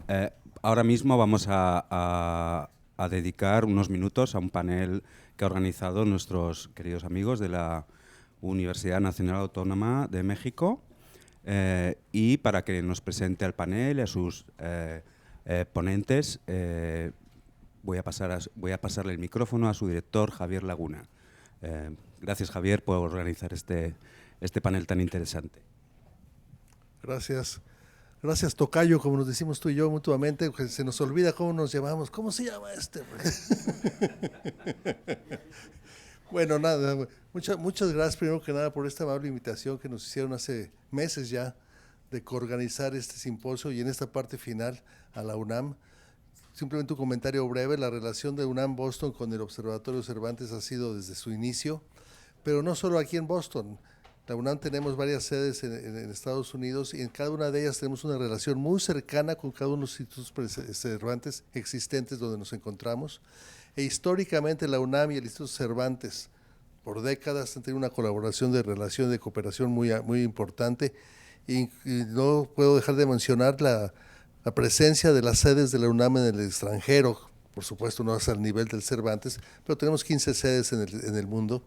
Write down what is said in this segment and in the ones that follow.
Eh, Ahora mismo vamos a dedicar unos minutos a un panel que ha organizado nuestros queridos amigos de la Universidad Nacional Autónoma de México, y para que nos presente al panel y a sus ponentes, voy a pasarle el micrófono a su director, Javier Laguna. Gracias, Javier, por organizar este panel tan interesante. Gracias. Gracias, Tocayo, como nos decimos tú y yo mutuamente, pues se nos olvida cómo nos llamamos. ¿Cómo se llama este? Bueno, nada, muchas gracias primero que nada por esta amable invitación que nos hicieron hace meses ya de coorganizar este simposio y en esta parte final a la UNAM. Simplemente un comentario breve, la relación de UNAM Boston con el Observatorio Cervantes ha sido desde su inicio, pero no solo aquí en Boston. La UNAM tenemos varias sedes en Estados Unidos y en cada una de ellas tenemos una relación muy cercana con cada uno de los institutos Cervantes existentes donde nos encontramos. E históricamente la UNAM y el Instituto Cervantes por décadas han tenido una colaboración de relación de cooperación muy importante y no puedo dejar de mencionar la presencia de las sedes de la UNAM en el extranjero. Por supuesto no es al nivel del Cervantes, pero tenemos 15 sedes en el mundo,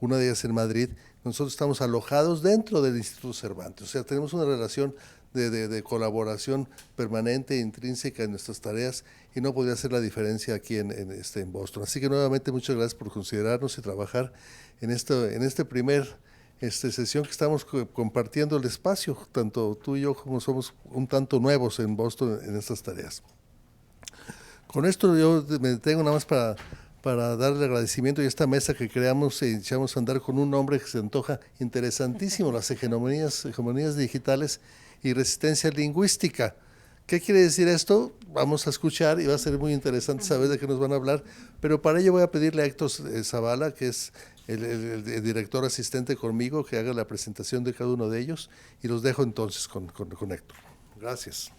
una de ellas en Madrid. Nosotros estamos alojados dentro del Instituto Cervantes, o sea, tenemos una relación de colaboración permanente e intrínseca en nuestras tareas y no podría hacer la diferencia aquí en Boston. Así que nuevamente muchas gracias por considerarnos y trabajar en este primer sesión que estamos compartiendo el espacio, tanto tú y yo como somos un tanto nuevos en Boston en estas tareas. Con esto yo me detengo nada más para darle agradecimiento y esta mesa que creamos y echamos a andar con un nombre que se antoja interesantísimo, las hegemonías digitales y resistencia lingüística. ¿Qué quiere decir esto? Vamos a escuchar y va a ser muy interesante saber de qué nos van a hablar, pero para ello voy a pedirle a Héctor Zavala, que es el director asistente conmigo, que haga la presentación de cada uno de ellos y los dejo entonces con Héctor. Gracias.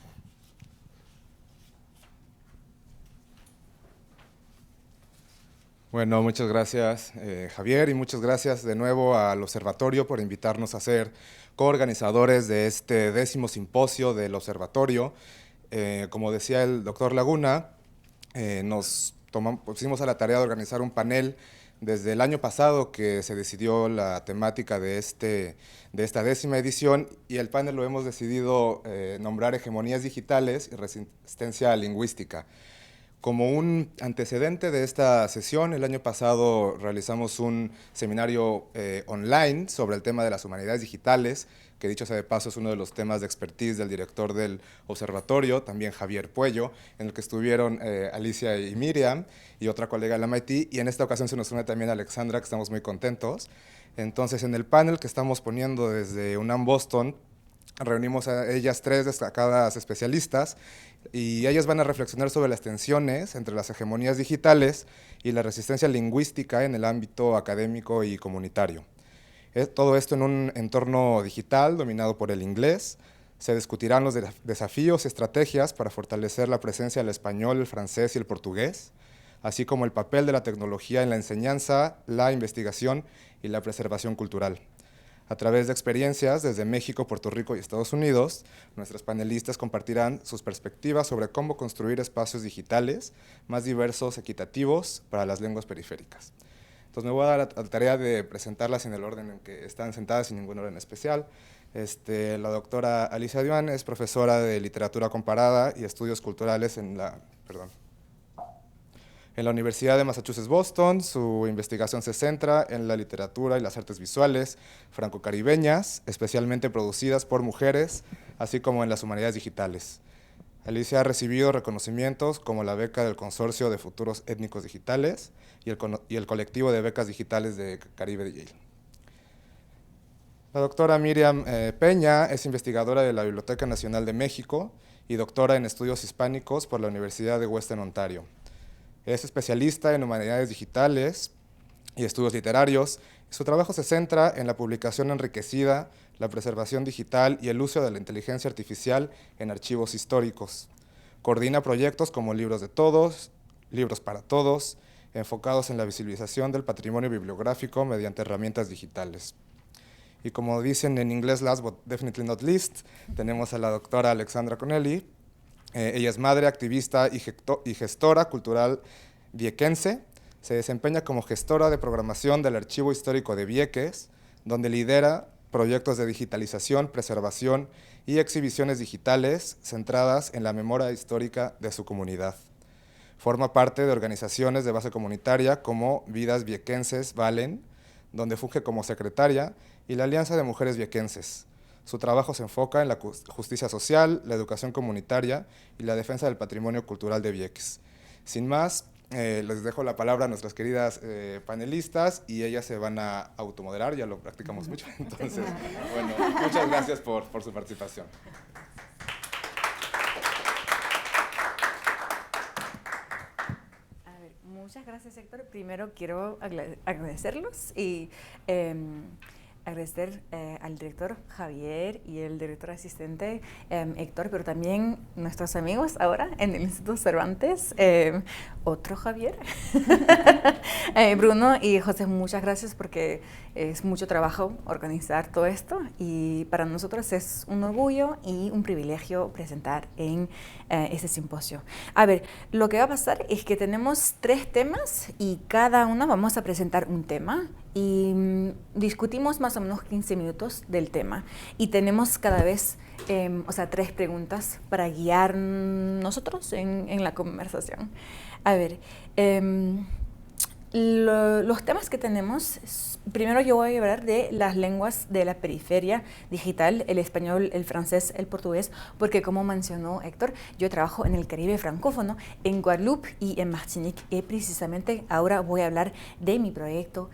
Bueno, muchas gracias Javier y muchas gracias de nuevo al Observatorio por invitarnos a ser coorganizadores de este 10º simposio del Observatorio. Como decía el doctor Laguna, nos pusimos a la tarea de organizar un panel desde el año pasado que se decidió la temática de esta 10ª edición y el panel lo hemos decidido nombrar Hegemonías Digitales y Resistencia Lingüística. Como un antecedente de esta sesión, el año pasado realizamos un seminario online sobre el tema de las humanidades digitales, que dicho sea de paso es uno de los temas de expertise del director del observatorio, también Javier Puello, en el que estuvieron Alicia y Miriam y otra colega del MIT, y en esta ocasión se nos une también Alexandra, que estamos muy contentos. Entonces, en el panel que estamos poniendo desde UNAM Boston, reunimos a ellas 3 destacadas especialistas y ellas van a reflexionar sobre las tensiones entre las hegemonías digitales y la resistencia lingüística en el ámbito académico y comunitario. Todo esto en un entorno digital dominado por el inglés. Se discutirán los desafíos y estrategias para fortalecer la presencia del español, el francés y el portugués, así como el papel de la tecnología en la enseñanza, la investigación y la preservación cultural. A través de experiencias desde México, Puerto Rico y Estados Unidos, nuestros panelistas compartirán sus perspectivas sobre cómo construir espacios digitales más diversos, equitativos para las lenguas periféricas. Entonces me voy a dar la tarea de presentarlas en el orden en que están sentadas, sin ningún orden especial. La doctora Alicia Diwan es profesora de literatura comparada y estudios culturales en la Universidad de Massachusetts Boston. Su investigación se centra en la literatura y las artes visuales franco-caribeñas, especialmente producidas por mujeres, así como en las humanidades digitales. Alicia ha recibido reconocimientos como la beca del Consorcio de Futuros Étnicos Digitales y el colectivo de becas digitales de Caribe de Yale. La doctora Miriam Peña es investigadora de la Biblioteca Nacional de México y doctora en estudios hispánicos por la Universidad de Western Ontario. Es especialista en humanidades digitales y estudios literarios. Su trabajo se centra en la publicación enriquecida, la preservación digital y el uso de la inteligencia artificial en archivos históricos. Coordina proyectos como Libros de Todos, Libros para Todos, enfocados en la visibilización del patrimonio bibliográfico mediante herramientas digitales. Y como dicen en inglés, last but definitely not least, tenemos a la doctora Alexandra Connelly. Ella es madre, activista y gestora cultural viequense. Se desempeña como gestora de programación del Archivo Histórico de Vieques, donde lidera proyectos de digitalización, preservación y exhibiciones digitales centradas en la memoria histórica de su comunidad. Forma parte de organizaciones de base comunitaria como Vidas Viequenses Valen, donde funge como secretaria, y la Alianza de Mujeres Viequenses. Su trabajo se enfoca en la justicia social, la educación comunitaria y la defensa del patrimonio cultural de Vieques. Sin más, les dejo la palabra a nuestras queridas panelistas y ellas se van a automoderar, ya lo practicamos mucho. Entonces, bueno, muchas gracias por su participación. A ver, muchas gracias, Héctor. Primero quiero agradecerlos y agradecer al director Javier y el director asistente Héctor, pero también nuestros amigos ahora en el Instituto Cervantes, otro Javier, Bruno y José, muchas gracias porque es mucho trabajo organizar todo esto y para nosotros es un orgullo y un privilegio presentar en este simposio. A ver, lo que va a pasar es que tenemos 3 temas y cada uno vamos a presentar un tema y discutimos más o menos 15 minutos del tema y tenemos cada vez 3 preguntas para guiar nosotros en la conversación. A ver, los temas que tenemos, primero yo voy a hablar de las lenguas de la periferia digital, el español, el francés, el portugués, porque como mencionó Héctor, yo trabajo en el Caribe francófono, en Guadeloupe y en Martinique, y precisamente ahora voy a hablar de mi proyecto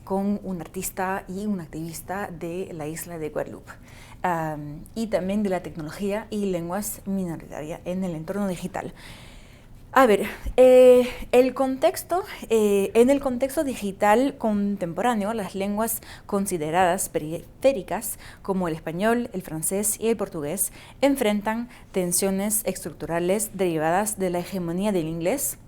con un artista y un activista de la isla de Guadeloupe. Y también de la tecnología y lenguas minoritarias en el entorno digital. A ver, en el contexto digital contemporáneo, las lenguas consideradas periféricas, como el español, el francés y el portugués, enfrentan tensiones estructurales derivadas de la hegemonía del inglés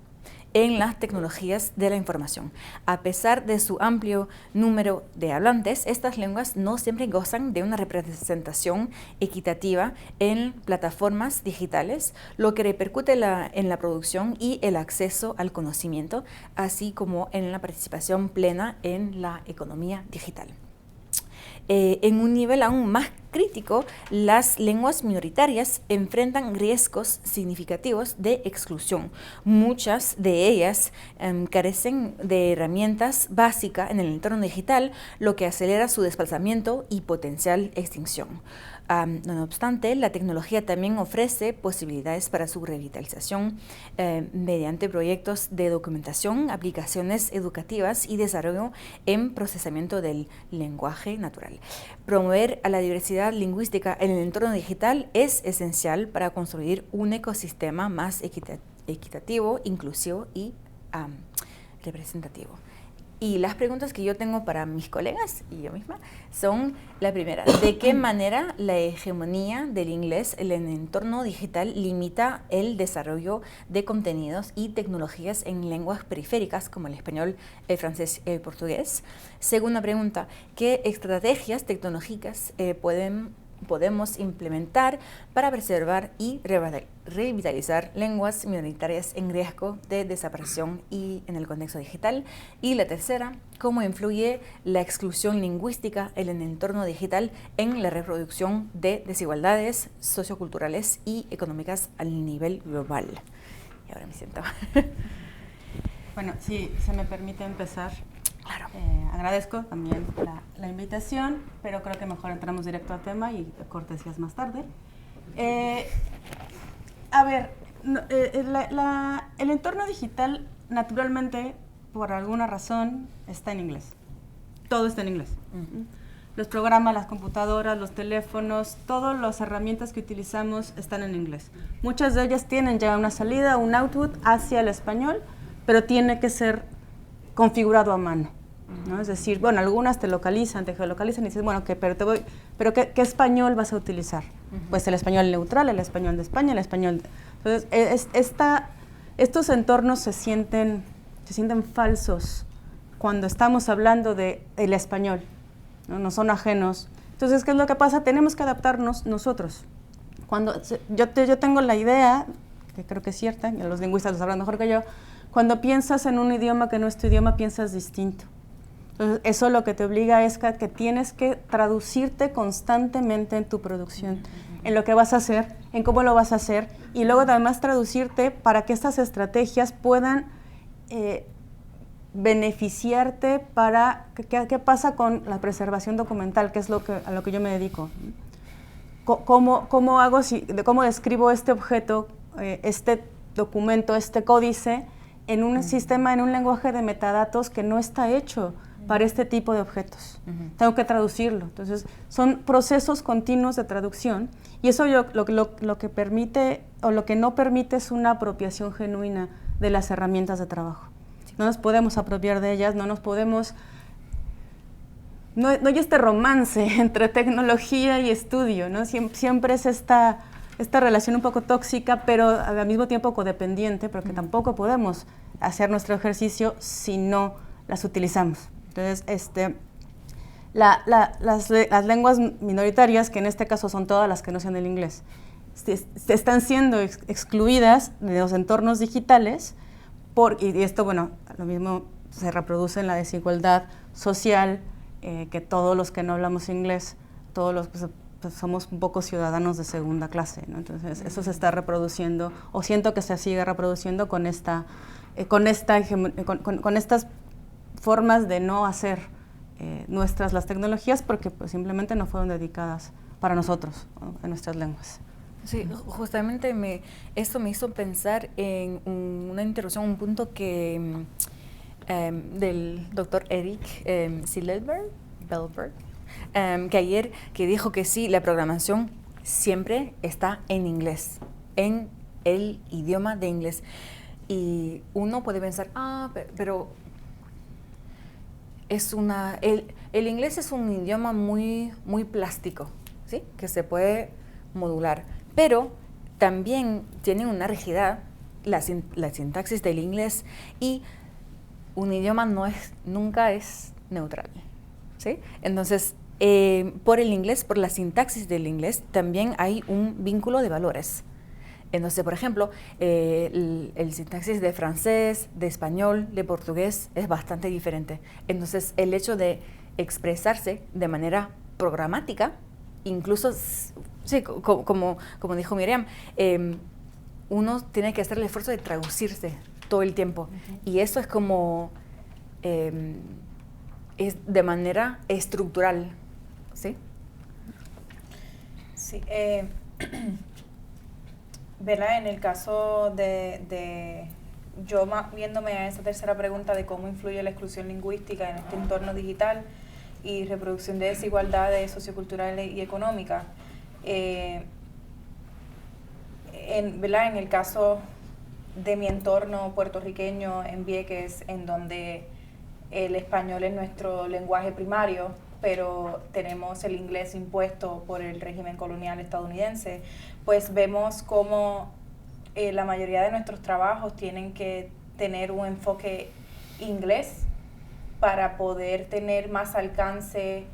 en las tecnologías de la información. A pesar de su amplio número de hablantes, estas lenguas no siempre gozan de una representación equitativa en plataformas digitales, lo que repercute en la producción y el acceso al conocimiento, así como en la participación plena en la economía digital. En un nivel aún más crítico, las lenguas minoritarias enfrentan riesgos significativos de exclusión. Muchas de ellas carecen de herramientas básicas en el entorno digital, lo que acelera su desplazamiento y potencial extinción. No obstante, la tecnología también ofrece posibilidades para su revitalización mediante proyectos de documentación, aplicaciones educativas y desarrollo en procesamiento del lenguaje natural. Promover a la diversidad lingüística en el entorno digital es esencial para construir un ecosistema más equitativo, inclusivo y representativo. Y las preguntas que yo tengo para mis colegas y yo misma son la primera: ¿de qué manera la hegemonía del inglés en el entorno digital limita el desarrollo de contenidos y tecnologías en lenguas periféricas como el español, el francés y el portugués? Segunda pregunta: ¿qué estrategias tecnológicas podemos implementar para preservar y revitalizar lenguas minoritarias en riesgo de desaparición y en el contexto digital? Y la tercera, ¿cómo influye la exclusión lingüística en el entorno digital en la reproducción de desigualdades socioculturales y económicas al nivel global? Y ahora me siento. Bueno, si se me permite empezar. Claro. Agradezco también la invitación, pero creo que mejor entramos directo al tema y cortesías más tarde. A ver, el entorno digital naturalmente, por alguna razón, está en inglés. Todo está en inglés. Uh-huh. Los programas, las computadoras, los teléfonos, todas las herramientas que utilizamos están en inglés. Muchas de ellas tienen ya una salida, un output hacia el español, pero tiene que ser configurado a mano, ¿no? Es decir, bueno, algunas te geolocalizan y dices, bueno, pero ¿qué español vas a utilizar? Uh-huh. Pues el español neutral, el español de España, el español... Entonces, estos entornos se sienten falsos cuando estamos hablando del español, ¿no? No son ajenos. Entonces, ¿qué es lo que pasa? Tenemos que adaptarnos nosotros. yo tengo la idea, que creo que es cierta, y los lingüistas lo sabrán mejor que yo, cuando piensas en un idioma que no es tu idioma, piensas distinto. Entonces, eso lo que te obliga es que tienes que traducirte constantemente en tu producción, en lo que vas a hacer, en cómo lo vas a hacer, y luego además traducirte para que estas estrategias puedan beneficiarte para... ¿Qué pasa con la preservación documental? Que es a lo que yo me dedico. ¿Cómo describo este objeto, este documento, este códice, en un sistema, en un lenguaje de metadatos que no está hecho para este tipo de objetos? Tengo que traducirlo. Entonces, son procesos continuos de traducción, y eso lo que permite, o lo que no permite, es una apropiación genuina de las herramientas de trabajo. No nos podemos apropiar de ellas, no hay este romance entre tecnología y estudio, ¿no? Siempre es esta relación un poco tóxica, pero al mismo tiempo codependiente, porque tampoco podemos hacer nuestro ejercicio si no las utilizamos. Entonces, las lenguas minoritarias, que en este caso son todas las que no sean el inglés, están siendo excluidas de los entornos digitales, y esto, bueno, lo mismo se reproduce en la desigualdad social, que todos los que no hablamos inglés, pues somos un poco ciudadanos de segunda clase, ¿no? Entonces, eso se está reproduciendo, o siento que se sigue reproduciendo con estas formas de no hacer nuestras las tecnologías, porque pues, simplemente no fueron dedicadas para nosotros, ¿no? En nuestras lenguas. Sí, justamente esto me hizo pensar en una interrupción, un punto que del doctor Eric Silverberg, que ayer que dijo que sí, la programación siempre está en inglés, en el idioma de inglés. Y uno puede pensar, pero el inglés es un idioma muy, muy plástico, ¿sí? Que se puede modular, pero también tiene una rigidez, la sintaxis del inglés, y un idioma nunca es neutral, ¿sí? Entonces, por el inglés, por la sintaxis del inglés, también hay un vínculo de valores. Entonces, por ejemplo, el sintaxis de francés, de español, de portugués es bastante diferente. Entonces, el hecho de expresarse de manera programática, incluso, sí, como dijo Miriam, uno tiene que hacer el esfuerzo de traducirse todo el tiempo. Y eso es como, es de manera estructural, ¿sí? Sí, ¿verdad? En el caso de yo viéndome a esa tercera pregunta de cómo influye la exclusión lingüística en este entorno digital y reproducción de desigualdades socioculturales y económicas, ¿verdad? En el caso de mi entorno puertorriqueño en Vieques, en donde el español es nuestro lenguaje primario, pero tenemos el inglés impuesto por el régimen colonial estadounidense, pues vemos cómo la mayoría de nuestros trabajos tienen que tener un enfoque inglés para poder tener más alcance,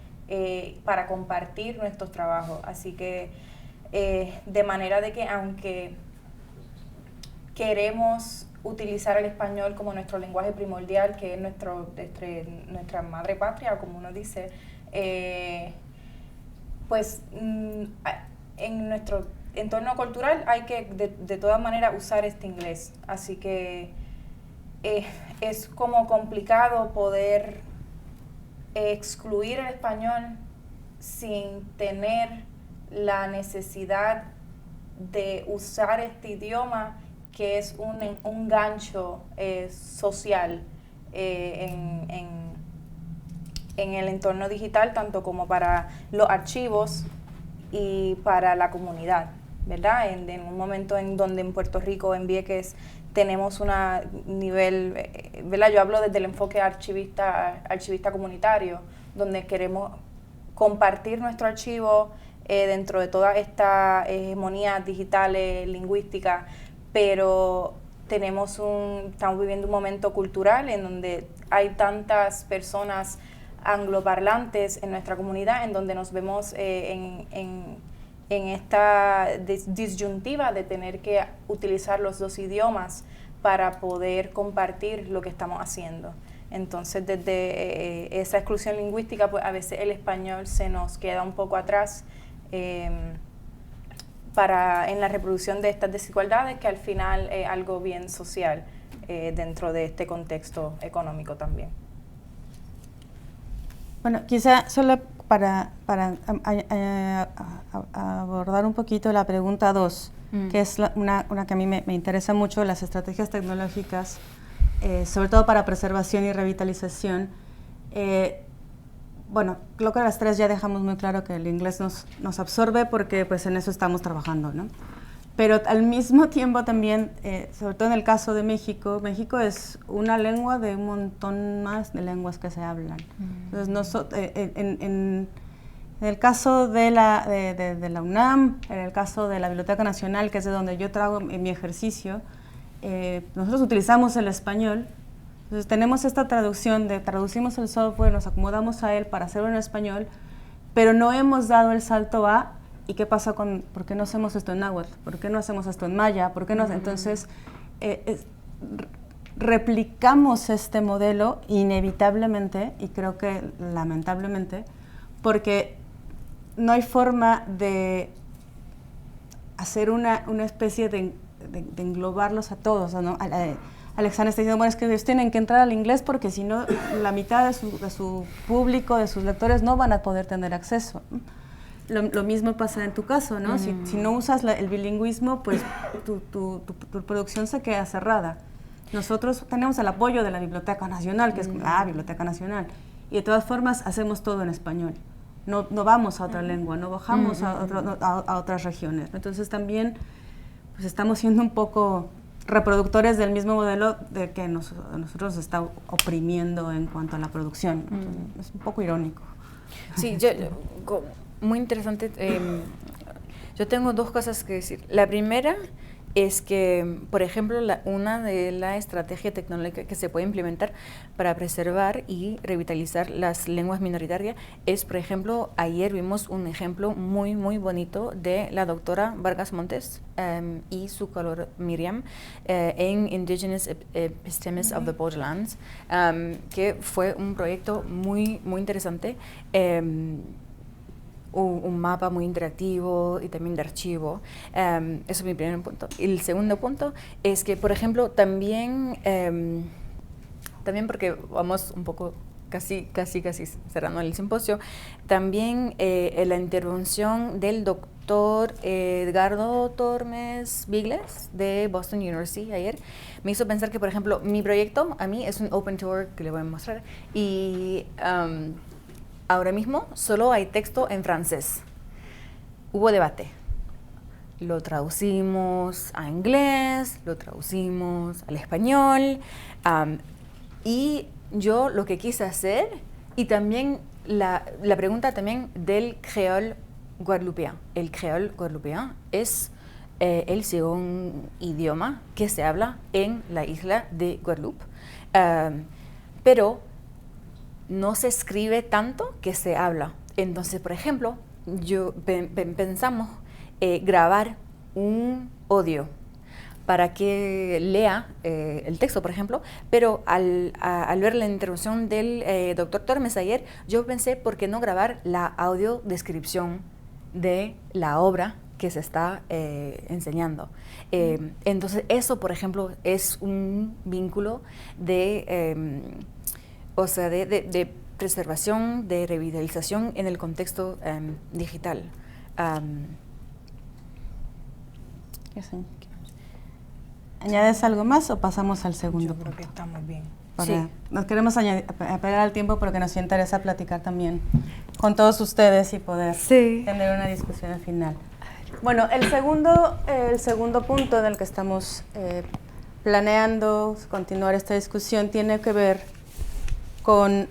para compartir nuestros trabajos. Así que de manera de que aunque queremos utilizar el español como nuestro lenguaje primordial, que es nuestra madre patria, como uno dice, pues en nuestro entorno cultural hay que de todas maneras usar este inglés. Así que es como complicado poder excluir el español sin tener la necesidad de usar este idioma, que es un gancho social en el entorno digital, tanto como para los archivos y para la comunidad, ¿verdad? En un momento en donde en Puerto Rico, en Vieques, tenemos un nivel, ¿verdad? Yo hablo desde el enfoque archivista comunitario, donde queremos compartir nuestro archivo dentro de toda esta hegemonía digital, lingüística, pero estamos viviendo un momento cultural en donde hay tantas personas angloparlantes en nuestra comunidad, en donde nos vemos en en esta disyuntiva de tener que utilizar los dos idiomas para poder compartir lo que estamos haciendo. Entonces, desde esa exclusión lingüística, pues a veces el español se nos queda un poco atrás en la reproducción de estas desigualdades, que al final es algo bien social dentro de este contexto económico también. Bueno, quizá solo para abordar un poquito la pregunta 2, que es una que a mí me interesa mucho, las estrategias tecnológicas, sobre todo para preservación y revitalización. Bueno, creo que a las 3 ya dejamos muy claro que el inglés nos absorbe porque pues en eso estamos trabajando, ¿no? Pero al mismo tiempo también, sobre todo en el caso de México, México es una lengua de un montón más de lenguas que se hablan. Entonces, en el caso de la UNAM, en el caso de la Biblioteca Nacional, que es de donde yo trago mi ejercicio, nosotros utilizamos el español. Entonces tenemos esta traducción traducimos el software, nos acomodamos a él para hacerlo en español, pero no hemos dado el salto a ¿y qué pasa por qué no hacemos esto en náhuatl? ¿Por qué no hacemos esto en maya? ¿Por qué no? Entonces, replicamos este modelo inevitablemente, y creo que lamentablemente, porque no hay forma de hacer una especie de englobarlos a todos, ¿no? Alexandra está diciendo, bueno, es que ellos tienen que entrar al inglés porque si no, la mitad de su público, de sus lectores, no van a poder tener acceso. Lo mismo pasa en tu caso, ¿no? Si no usas el bilingüismo, pues tu producción se queda cerrada. Nosotros tenemos el apoyo de la Biblioteca Nacional, que es la Biblioteca Nacional, y de todas formas hacemos todo en español. No vamos a otra lengua, no bajamos a otras regiones. Entonces también pues estamos siendo un poco reproductores del mismo modelo de que nosotros nos está oprimiendo en cuanto a la producción. Es un poco irónico. Sí, muy interesante. Yo tengo dos cosas que decir. La primera es que, por ejemplo, una de las estrategias tecnológicas que se puede implementar para preservar y revitalizar las lenguas minoritarias es, por ejemplo, ayer vimos un ejemplo muy, muy bonito de la doctora Vargas Montes y su colega Miriam en Indigenous Epistemes of the Borderlands, que fue un proyecto muy, muy interesante. Un mapa muy interactivo y también de archivo. Eso es mi primer punto. Y el segundo punto es que, por ejemplo, también porque vamos un poco casi cerrando el simposio, también la intervención del doctor Edgardo Tormes Bigles de Boston University ayer me hizo pensar que, por ejemplo, mi proyecto a mí es un open tour que le voy a mostrar y ahora mismo solo hay texto en francés. Hubo debate. Lo traducimos a inglés, lo traducimos al español. Y yo lo que quise hacer, y también la pregunta también del créole guadeloupéen. El créole guadeloupéen es el segundo idioma que se habla en la isla de Guadeloupe. Pero no se escribe tanto que se habla. Entonces, por ejemplo, pensamos grabar un audio para que lea el texto, por ejemplo, pero al ver la intervención del doctor Tormes ayer, yo pensé, ¿por qué no grabar la audiodescripción de la obra que se está enseñando? Entonces, eso, por ejemplo, es un vínculo de preservación, de revitalización en el contexto digital. ¿Añades algo más o pasamos al segundo punto? Yo creo que estamos bien. Sí. Nos queremos apegar al tiempo porque nos interesa platicar también con todos ustedes y poder tener una discusión al final. Bueno, el segundo punto en el que estamos planeando continuar esta discusión tiene que ver con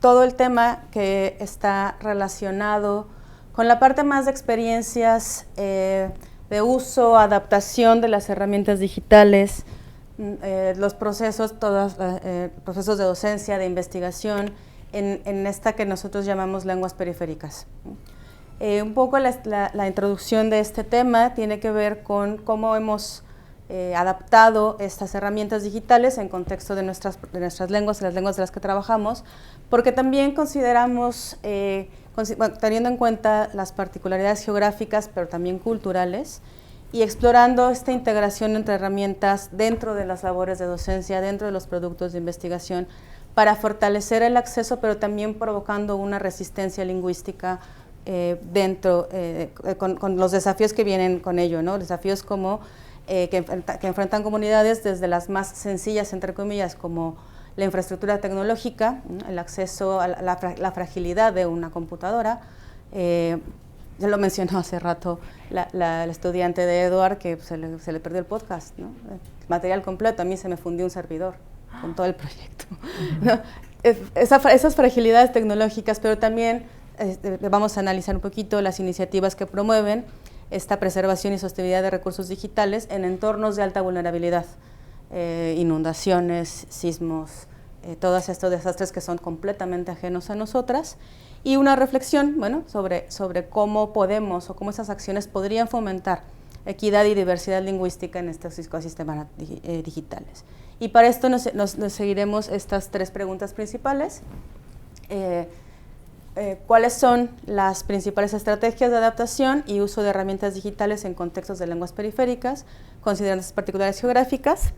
todo el tema que está relacionado con la parte más de experiencias de uso, adaptación de las herramientas digitales, los procesos, procesos de docencia, de investigación, en esta que nosotros llamamos lenguas periféricas. Un poco la introducción de este tema tiene que ver con cómo hemos adaptado estas herramientas digitales en contexto de nuestras lenguas, de las lenguas de las que trabajamos, porque también consideramos, teniendo en cuenta las particularidades geográficas, pero también culturales, y explorando esta integración entre herramientas dentro de las labores de docencia, dentro de los productos de investigación, para fortalecer el acceso, pero también provocando una resistencia lingüística con los desafíos que vienen con ello, ¿no? Desafíos como que enfrentan comunidades desde las más sencillas, entre comillas, como la infraestructura tecnológica, el acceso a la fragilidad de una computadora. Ya lo mencionó hace rato la estudiante de Eduard, que se le perdió el podcast, ¿no? El material completo, a mí se me fundió un servidor con todo el proyecto, ¿no? Esas fragilidades tecnológicas, pero también vamos a analizar un poquito las iniciativas que promueven esta preservación y sostenibilidad de recursos digitales en entornos de alta vulnerabilidad, inundaciones, sismos, todos estos desastres que son completamente ajenos a nosotras, y una reflexión, bueno, sobre cómo podemos o cómo esas acciones podrían fomentar equidad y diversidad lingüística en estos ecosistemas digitales. Y para esto nos seguiremos estas 3 preguntas principales. ¿Cuáles son las principales estrategias de adaptación y uso de herramientas digitales en contextos de lenguas periféricas, considerando las particularidades geográficas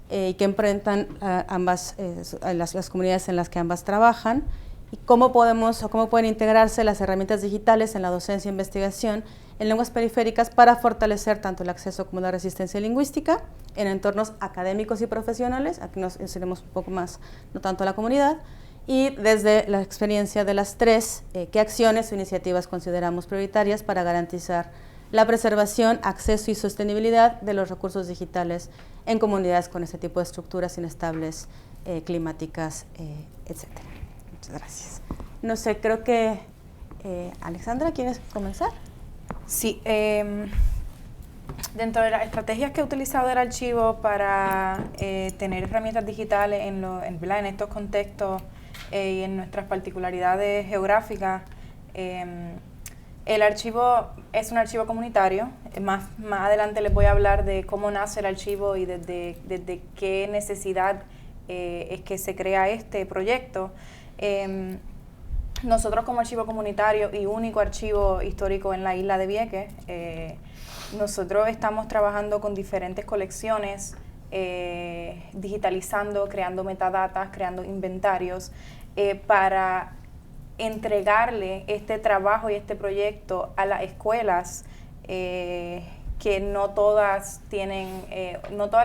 y que enfrentan las comunidades en las que ambas trabajan? ¿Y cómo pueden integrarse las herramientas digitales en la docencia e investigación en lenguas periféricas para fortalecer tanto el acceso como la resistencia lingüística en entornos académicos y profesionales? Aquí nos iremos un poco más, no tanto a la comunidad. Y desde la experiencia de las 3, ¿qué acciones o iniciativas consideramos prioritarias para garantizar la preservación, acceso y sostenibilidad de los recursos digitales en comunidades con este tipo de estructuras inestables, climáticas, etcétera? Muchas gracias. No sé, creo que Alexandra, ¿quieres comenzar? Sí, dentro de las estrategias que he utilizado el archivo para tener herramientas digitales en estos contextos y en nuestras particularidades geográficas, el archivo es un archivo comunitario. Más adelante les voy a hablar de cómo nace el archivo y desde qué necesidad es que se crea este proyecto. Nosotros como archivo comunitario y único archivo histórico en la isla de Vieques, nosotros estamos trabajando con diferentes colecciones, digitalizando, creando metadatas, creando inventarios para entregarle este trabajo y este proyecto a las escuelas que no todas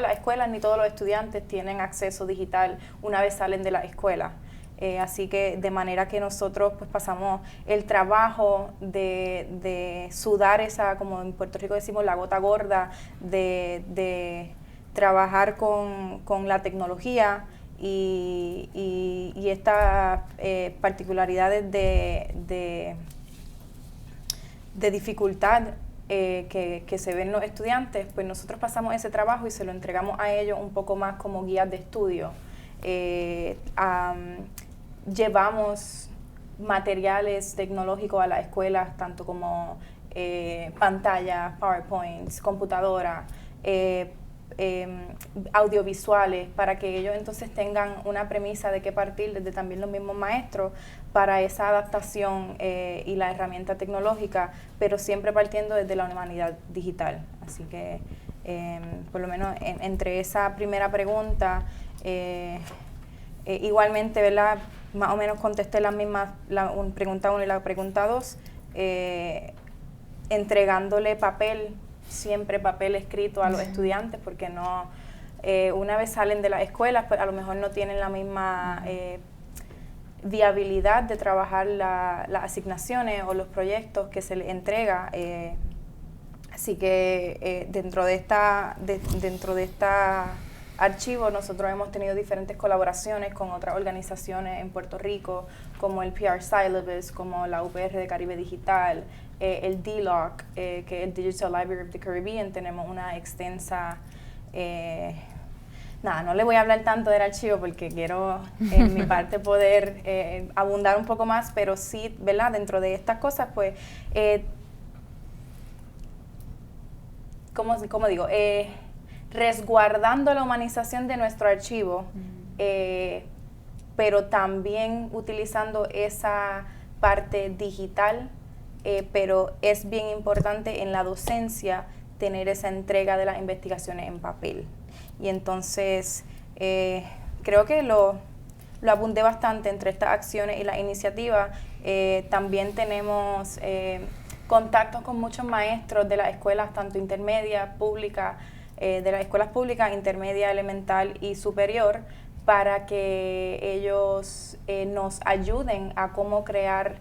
las escuelas ni todos los estudiantes tienen acceso digital una vez salen de la escuela. Así que de manera que nosotros pues pasamos el trabajo de sudar esa, como en Puerto Rico decimos, la gota gorda, de trabajar con la tecnología y estas particularidades de dificultad que se ven los estudiantes, pues nosotros pasamos ese trabajo y se lo entregamos a ellos un poco más como guías de estudio. Llevamos materiales tecnológicos a las escuelas, tanto como pantallas, PowerPoints, computadoras, audiovisuales, para que ellos entonces tengan una premisa de qué partir desde también los mismos maestros para esa adaptación y la herramienta tecnológica, pero siempre partiendo desde la humanidad digital. Así que por lo menos entre esa primera pregunta, igualmente, ¿verdad? Más o menos contesté las mismas, la pregunta 1 y la pregunta 2, entregándole siempre papel escrito a los estudiantes, porque no, una vez salen de las escuelas, pues a lo mejor no tienen la misma viabilidad de trabajar las asignaciones o los proyectos que se les entrega. Así que dentro de esta archivo nosotros hemos tenido diferentes colaboraciones con otras organizaciones en Puerto Rico, como el PR Syllabus, como la UPR de Caribe Digital, el DLOC, que es el Digital Library of the Caribbean. Tenemos una extensa Nada, no le voy a hablar tanto del archivo porque quiero en mi parte poder abundar un poco más, pero sí, ¿verdad? Dentro de estas cosas, pues, ¿cómo digo? Resguardando la humanización de nuestro archivo, pero también utilizando esa parte digital, pero es bien importante en la docencia tener esa entrega de las investigaciones en papel. Y entonces creo que lo abundé bastante entre estas acciones y las iniciativas. También tenemos contactos con muchos maestros de las escuelas, tanto intermedia, pública, de las escuelas públicas, intermedia, elemental y superior, para que ellos nos ayuden a cómo crear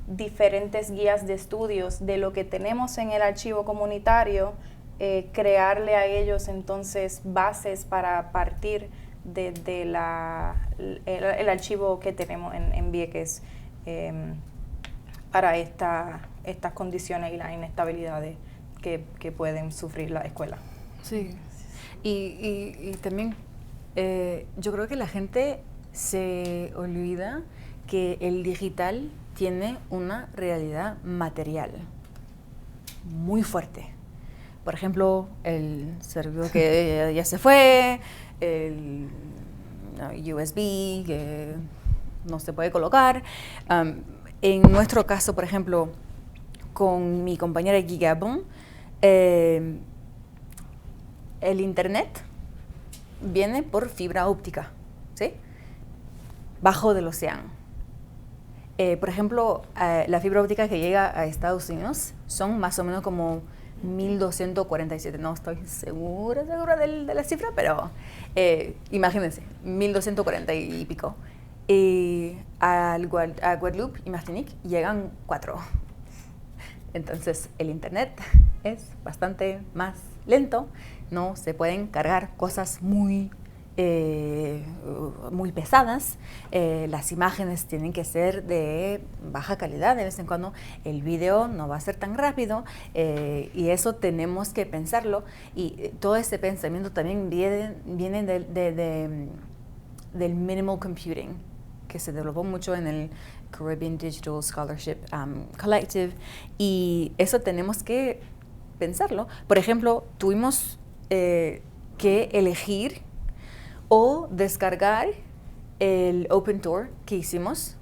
diferentes guías de estudios de lo que tenemos en el archivo comunitario, crearle a ellos entonces bases para partir de el archivo que tenemos en Vieques para estas condiciones y las inestabilidades que pueden sufrir la escuela. Sí, y también yo creo que la gente se olvida que el digital tiene una realidad material muy fuerte. Por ejemplo, el servidor que ya se fue, el USB que no se puede colocar. En nuestro caso, por ejemplo, con mi compañera Gigabon, el internet viene por fibra óptica, ¿sí? Bajo del océano. Por ejemplo, la fibra óptica que llega a Estados Unidos son más o menos como 1247, no estoy segura de la cifra, pero imagínense, 1240 y pico. A Guadeloupe y Martinique llegan 4. Entonces el internet es bastante más lento, no se pueden cargar cosas muy pesadas, las imágenes tienen que ser de baja calidad de vez en cuando, el video no va a ser tan rápido, y eso tenemos que pensarlo, y todo ese pensamiento también viene del minimal computing, que se developó mucho en el Caribbean Digital Scholarship Collective, y eso tenemos que pensarlo. Por ejemplo, tuvimos que elegir o descargar el Open Tour que hicimos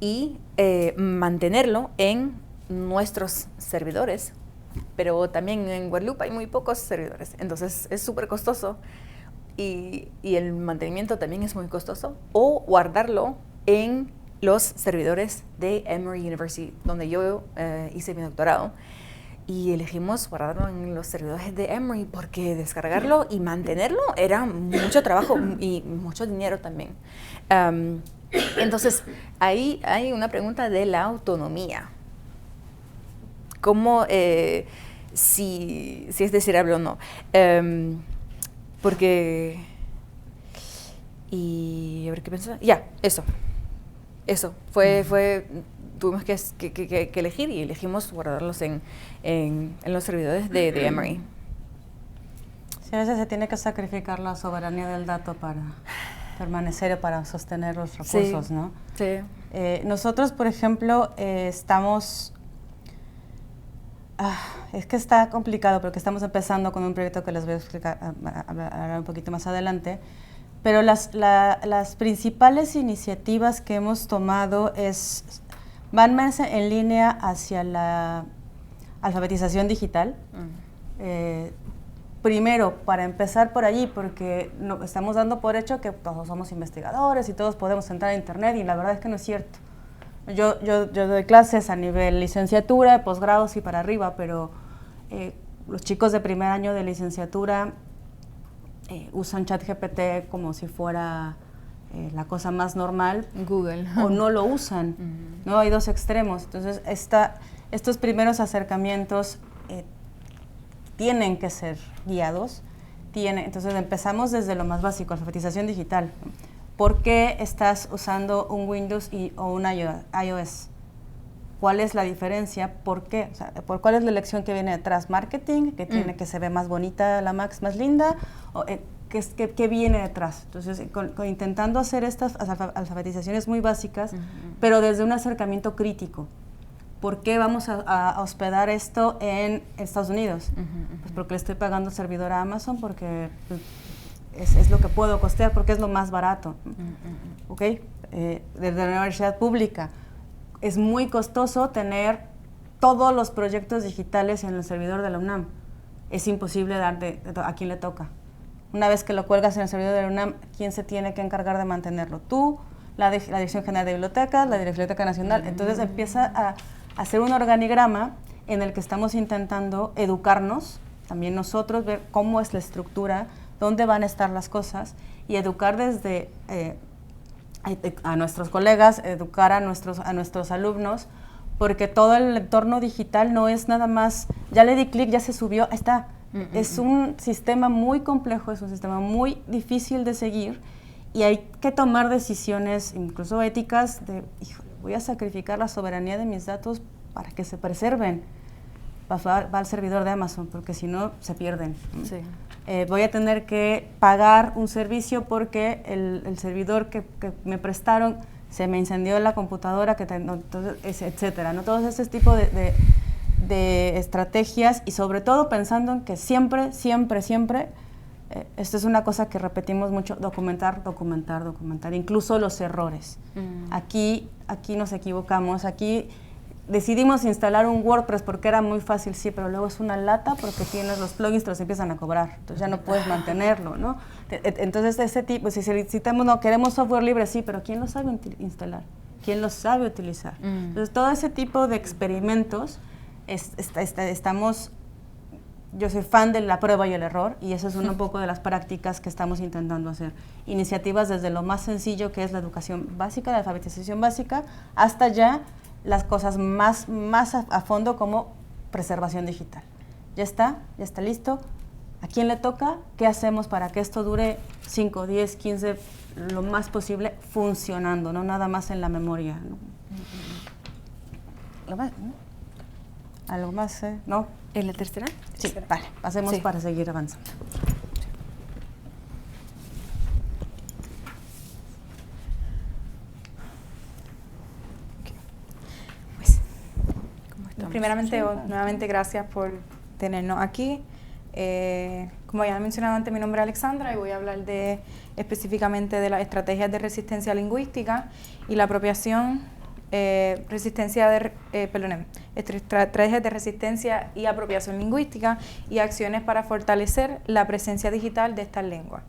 y mantenerlo en nuestros servidores, pero también en Guadalupe hay muy pocos servidores, entonces es súper costoso y el mantenimiento también es muy costoso, o guardarlo en los servidores de Emory University, donde yo hice mi doctorado. Y elegimos guardarlo en los servidores de Emory porque descargarlo y mantenerlo era mucho trabajo y mucho dinero también. Entonces, ahí hay una pregunta de la autonomía. ¿Cómo, si es deseable o no? Porque, y a ver qué pensaba. Ya, eso. Tuvimos que elegir y elegimos guardarlos en los servidores de Emory. Sí, a veces se tiene que sacrificar la soberanía del dato para permanecer y para sostener los recursos, sí, ¿no? Sí. Nosotros, por ejemplo, estamos... es que está complicado porque estamos empezando con un proyecto que les voy a explicar hablar un poquito más adelante. Pero las principales iniciativas que hemos tomado van más en línea hacia la alfabetización digital. Primero, para empezar por allí, porque estamos dando por hecho que todos somos investigadores y todos podemos entrar a internet, y la verdad es que no es cierto. Yo doy clases a nivel licenciatura, posgrados y para arriba, pero los chicos de primer año de licenciatura usan ChatGPT como si fuera la cosa más normal. Google. O no lo usan. ¿No? Hay dos extremos. Entonces, estos primeros acercamientos tienen que ser guiados. Entonces, empezamos desde lo más básico, alfabetización digital. ¿Por qué estás usando un Windows o un iOS? ¿Cuál es la diferencia? ¿Por qué? O sea, ¿cuál es la elección que viene detrás? ¿Marketing? ¿Que tiene que se ve más bonita la Max, más linda? qué viene detrás. Entonces, intentando hacer estas alfabetizaciones muy básicas, pero desde un acercamiento crítico. ¿Por qué vamos a hospedar esto en Estados Unidos? Pues porque le estoy pagando servidor a Amazon, porque pues, es lo que puedo costear, porque es lo más barato. ¿Ok? Desde la universidad pública es muy costoso tener todos los proyectos digitales en el servidor de la UNAM. Es imposible a quién le toca. Una vez que lo cuelgas en el servidor de la UNAM, ¿quién se tiene que encargar de mantenerlo? Tú, la Dirección General de Bibliotecas, la Biblioteca Nacional. Entonces empieza a hacer un organigrama en el que estamos intentando educarnos, también nosotros, ver cómo es la estructura, dónde van a estar las cosas, y educar desde a nuestros colegas, educar a nuestros alumnos, porque todo el entorno digital no es nada más, ya le di clic, ya se subió, ahí está. Es un sistema muy complejo, es un sistema muy difícil de seguir, y hay que tomar decisiones, incluso éticas, de, híjole, voy a sacrificar la soberanía de mis datos para que se preserven. Va al servidor de Amazon, porque si no, se pierden. Sí. Voy a tener que pagar un servicio porque el servidor que me prestaron se me incendió la computadora, entonces, etcétera, ¿no? Todo ese tipo de estrategias, y sobre todo pensando en que siempre, esto es una cosa que repetimos mucho, documentar, incluso los errores. Aquí nos equivocamos, aquí decidimos instalar un WordPress porque era muy fácil, sí, pero luego es una lata porque tienes los plugins, te los empiezan a cobrar, entonces ya no puedes mantenerlo, ¿no? Entonces, ese tipo, si necesitamos, no, queremos software libre, sí, pero ¿quién lo sabe instalar? ¿Quién lo sabe utilizar? Entonces, todo ese tipo de experimentos, yo soy fan de la prueba y el error, y eso es un poco de las prácticas que estamos intentando hacer. Iniciativas desde lo más sencillo, que es la educación básica, la alfabetización básica, hasta ya las cosas más a fondo, como preservación digital. Ya está listo. ¿A quién le toca? ¿Qué hacemos para que esto dure 5, 10, 15, lo más posible funcionando, no nada más en la memoria, ¿no? ¿Algo más? ¿No? ¿En la tercera? Sí, vale, pasemos para seguir avanzando. Pues, primeramente, nuevamente gracias por tenernos aquí. Como ya he mencionado antes, mi nombre es Alexandra y voy a hablar específicamente de las estrategias de resistencia lingüística y la apropiación, estrategias de resistencia y apropiación lingüística y acciones para fortalecer la presencia digital de estas lenguas.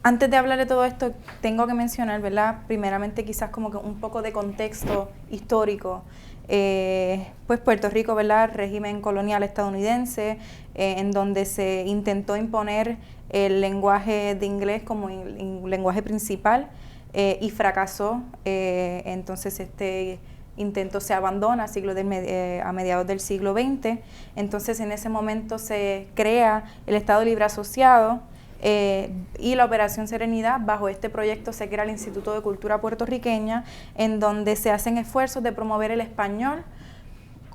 Antes de hablar de todo esto, tengo que mencionar, ¿verdad? Primeramente, quizás como que un poco de contexto histórico. Pues Puerto Rico, ¿verdad? Régimen colonial estadounidense, en donde se intentó imponer el lenguaje de inglés como lenguaje principal, y fracasó. Entonces este intento se abandona a mediados del siglo XX. Entonces en ese momento se crea el Estado Libre Asociado, y la Operación Serenidad. Bajo este proyecto se crea el Instituto de Cultura Puertorriqueña, en donde se hacen esfuerzos de promover el español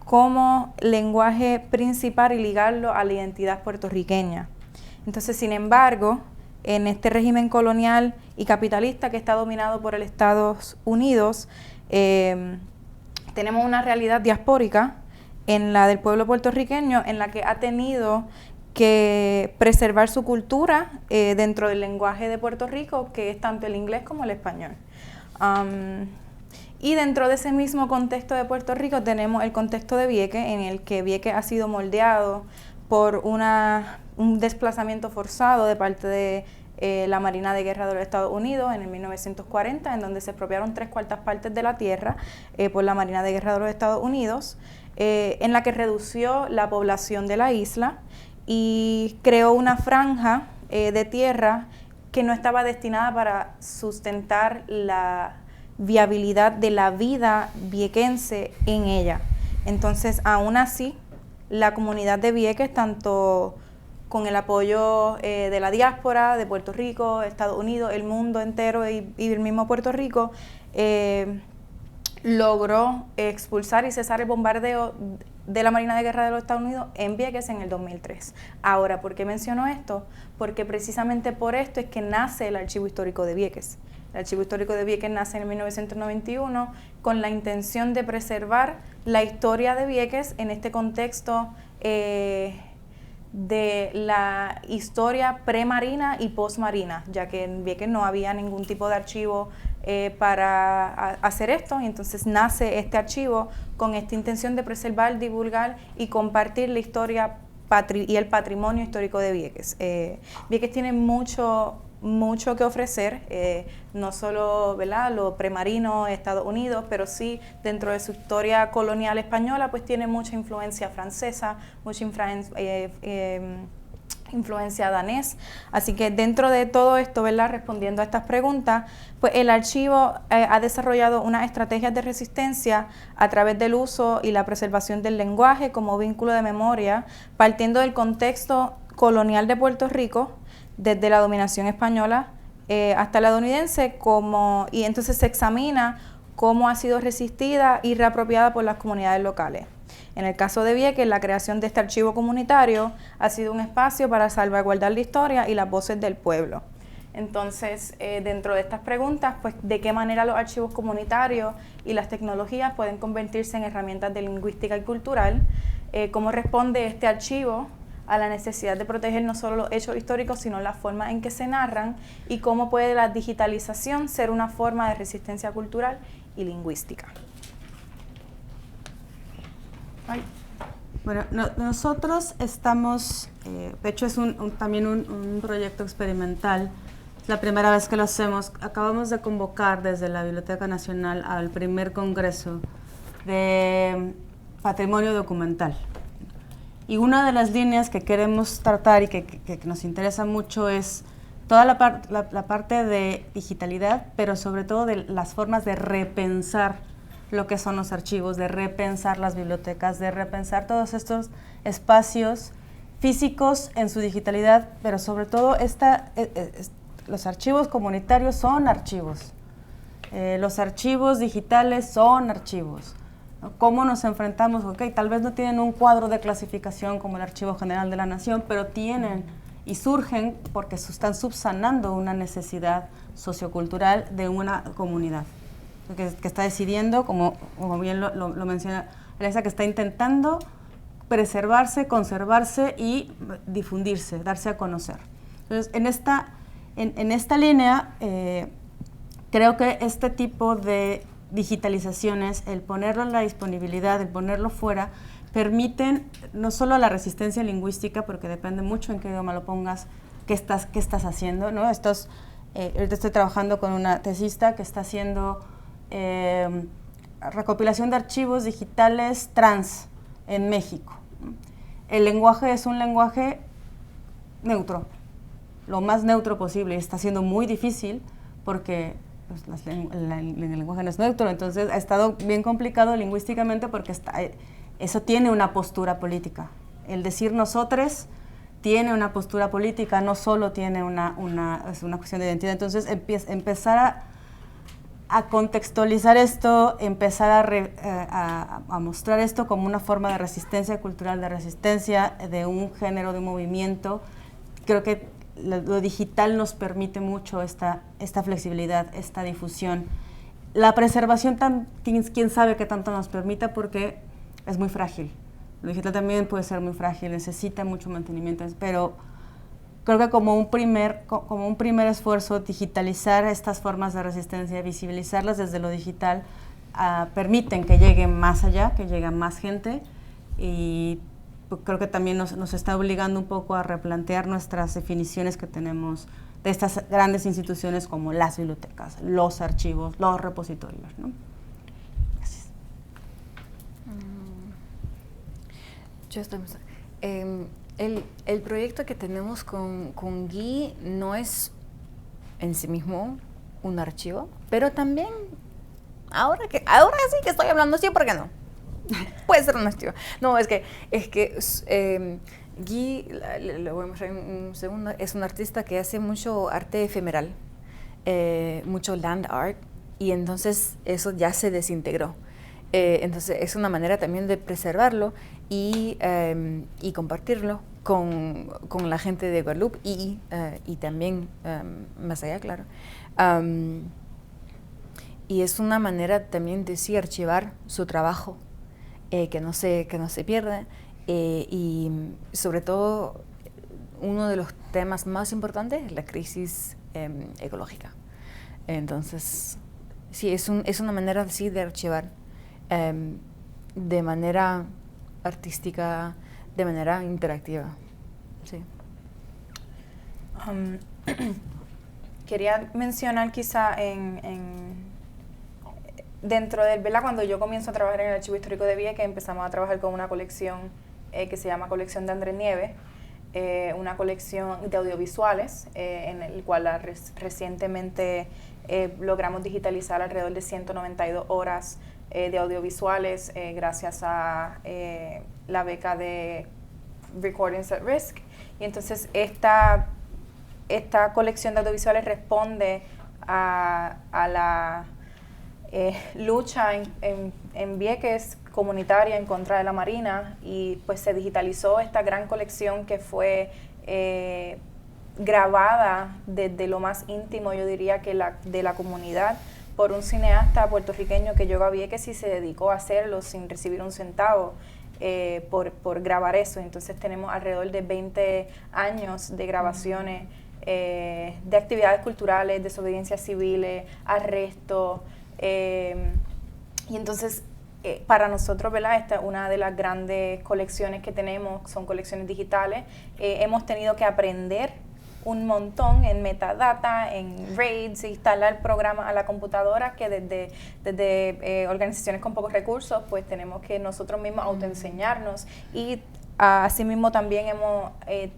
como lenguaje principal y ligarlo a la identidad puertorriqueña. Entonces, sin embargo, en este régimen colonial y capitalista que está dominado por el Estados Unidos, tenemos una realidad diaspórica en la del pueblo puertorriqueño, en la que ha tenido que preservar su cultura dentro del lenguaje de Puerto Rico, que es tanto el inglés como el español. Y dentro de ese mismo contexto de Puerto Rico tenemos el contexto de Vieques, en el que Vieques ha sido moldeado por un desplazamiento forzado de parte de la Marina de Guerra de los Estados Unidos en el 1940, en donde se expropiaron 3/4 partes de la tierra por la Marina de Guerra de los Estados Unidos, en la que redució la población de la isla y creó una franja de tierra que no estaba destinada para sustentar la viabilidad de la vida viequense en ella. Entonces, aún así, la comunidad de Vieques, tanto con el apoyo de la diáspora, de Puerto Rico, Estados Unidos, el mundo entero y el mismo Puerto Rico, logró expulsar y cesar el bombardeo de la Marina de Guerra de los Estados Unidos en Vieques en el 2003. Ahora, ¿por qué menciono esto? Porque precisamente por esto es que nace el Archivo Histórico de Vieques. El Archivo Histórico de Vieques nace en 1991 con la intención de preservar la historia de Vieques en este contexto de la historia premarina y postmarina, ya que en Vieques no había ningún tipo de archivo para hacer esto, y entonces nace este archivo con esta intención de preservar, divulgar y compartir la historia y el patrimonio histórico de Vieques. Vieques tiene mucho que ofrecer, no solo, ¿verdad?, lo premarino Estados Unidos, pero sí dentro de su historia colonial española, pues tiene mucha influencia francesa, mucha influencia danés. Así que dentro de todo esto, ¿verdad?, respondiendo a estas preguntas, pues el archivo ha desarrollado unas estrategias de resistencia a través del uso y la preservación del lenguaje como vínculo de memoria, partiendo del contexto colonial de Puerto Rico, desde la dominación española hasta la estadounidense, y entonces se examina cómo ha sido resistida y reapropiada por las comunidades locales. En el caso de Vieques, la creación de este archivo comunitario ha sido un espacio para salvaguardar la historia y las voces del pueblo. Entonces, dentro de estas preguntas, pues, ¿de qué manera los archivos comunitarios y las tecnologías pueden convertirse en herramientas de lingüística y cultural? ¿Cómo responde este archivo a la necesidad de proteger no solo los hechos históricos, sino la forma en que se narran? ¿Y cómo puede la digitalización ser una forma de resistencia cultural y lingüística? Bueno, nosotros estamos, de hecho es también un proyecto experimental, es la primera vez que lo hacemos. Acabamos de convocar desde la Biblioteca Nacional al primer congreso de patrimonio documental. Y una de las líneas que queremos tratar y que nos interesa mucho es toda la parte de digitalidad, pero sobre todo de las formas de repensar lo que son los archivos, de repensar las bibliotecas, de repensar todos estos espacios físicos en su digitalidad, pero sobre todo los archivos comunitarios son archivos, los archivos digitales son archivos. ¿Cómo nos enfrentamos? Ok, tal vez no tienen un cuadro de clasificación como el Archivo General de la Nación, pero tienen y surgen porque están subsanando una necesidad sociocultural de una comunidad que está decidiendo, como bien lo menciona Alexa, que está intentando preservarse, conservarse y difundirse, darse a conocer. Entonces, en esta línea, creo que este tipo de digitalizaciones, el ponerlo en la disponibilidad, el ponerlo fuera, permiten no solo la resistencia lingüística, porque depende mucho en qué idioma lo pongas, qué estás haciendo, ¿no? Ahorita estoy trabajando con una tesista que está haciendo recopilación de archivos digitales trans en México. El lenguaje es un lenguaje neutro, lo más neutro posible, y está siendo muy difícil porque pues, el lenguaje no es neutro, entonces ha estado bien complicado lingüísticamente porque eso tiene una postura política. El decir nosotros tiene una postura política, no solo tiene es una cuestión de identidad. Entonces empezar a contextualizar esto, empezar a mostrar esto como una forma de resistencia cultural, de resistencia de un género, de un movimiento. Creo que lo digital nos permite mucho esta flexibilidad, esta difusión. La preservación, quién sabe qué tanto nos permita, porque es muy frágil. Lo digital también puede ser muy frágil, necesita mucho mantenimiento, pero creo que como un primer esfuerzo, digitalizar estas formas de resistencia, visibilizarlas desde lo digital, permiten que lleguen más allá, que llegue más gente, y creo que también nos está obligando un poco a replantear nuestras definiciones que tenemos de estas grandes instituciones como las bibliotecas, los archivos, los repositorios, ¿no? Gracias. Yo estoy... El proyecto que tenemos con Guy no es en sí mismo un archivo, pero también, ahora sí que estoy hablando así, ¿por qué no? Puede ser un archivo. No, es que Guy, lo voy a mostrar en un segundo, es un artista que hace mucho arte efemeral, mucho land art, y entonces eso ya se desintegró. Entonces es una manera también de preservarlo y compartirlo con la gente de Guadalupe y también más allá, claro. Y es una manera también de sí archivar su trabajo, que no se pierda, y sobre todo uno de los temas más importantes es la crisis ecológica. Entonces, sí, es una manera sí de archivar de manera artística, de manera interactiva. Sí. Quería mencionar quizá dentro del, ¿verdad? Cuando yo comienzo a trabajar en el Archivo Histórico de Vieques, empezamos a trabajar con una colección que se llama Colección de Andrés Nieves, una colección de audiovisuales, en el cual recientemente logramos digitalizar alrededor de 192 horas de audiovisuales gracias a la beca de Recordings at Risk. Y entonces esta colección de audiovisuales responde a la lucha en Vieques comunitaria en contra de la Marina, y pues se digitalizó esta gran colección que fue grabada desde lo más íntimo, yo diría que de la comunidad, por un cineasta puertorriqueño que llegó a Vieques y se dedicó a hacerlo sin recibir un centavo por grabar eso. Entonces tenemos alrededor de 20 años de grabaciones de actividades culturales, desobediencias civiles, arrestos, y entonces para nosotros, ¿verdad? Esta es una de las grandes colecciones que tenemos, son colecciones digitales. Hemos tenido que aprender un montón en metadata, en RAIDs, instalar programas a la computadora que desde organizaciones con pocos recursos, pues tenemos que nosotros mismos autoenseñarnos, y asimismo también hemos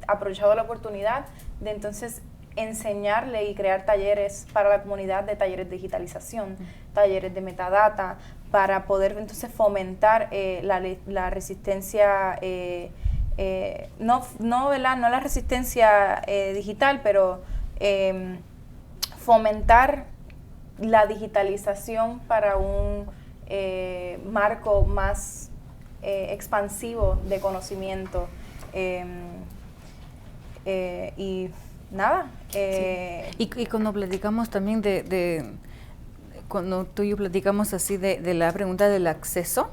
aprovechado la oportunidad de entonces enseñarle y crear talleres para la comunidad, de talleres de digitalización, talleres de metadata, para poder entonces fomentar la resistencia, no la resistencia digital, pero fomentar la digitalización para un marco más expansivo de conocimiento. Y nada. Y cuando platicamos también cuando tú y yo platicamos así de la pregunta del acceso,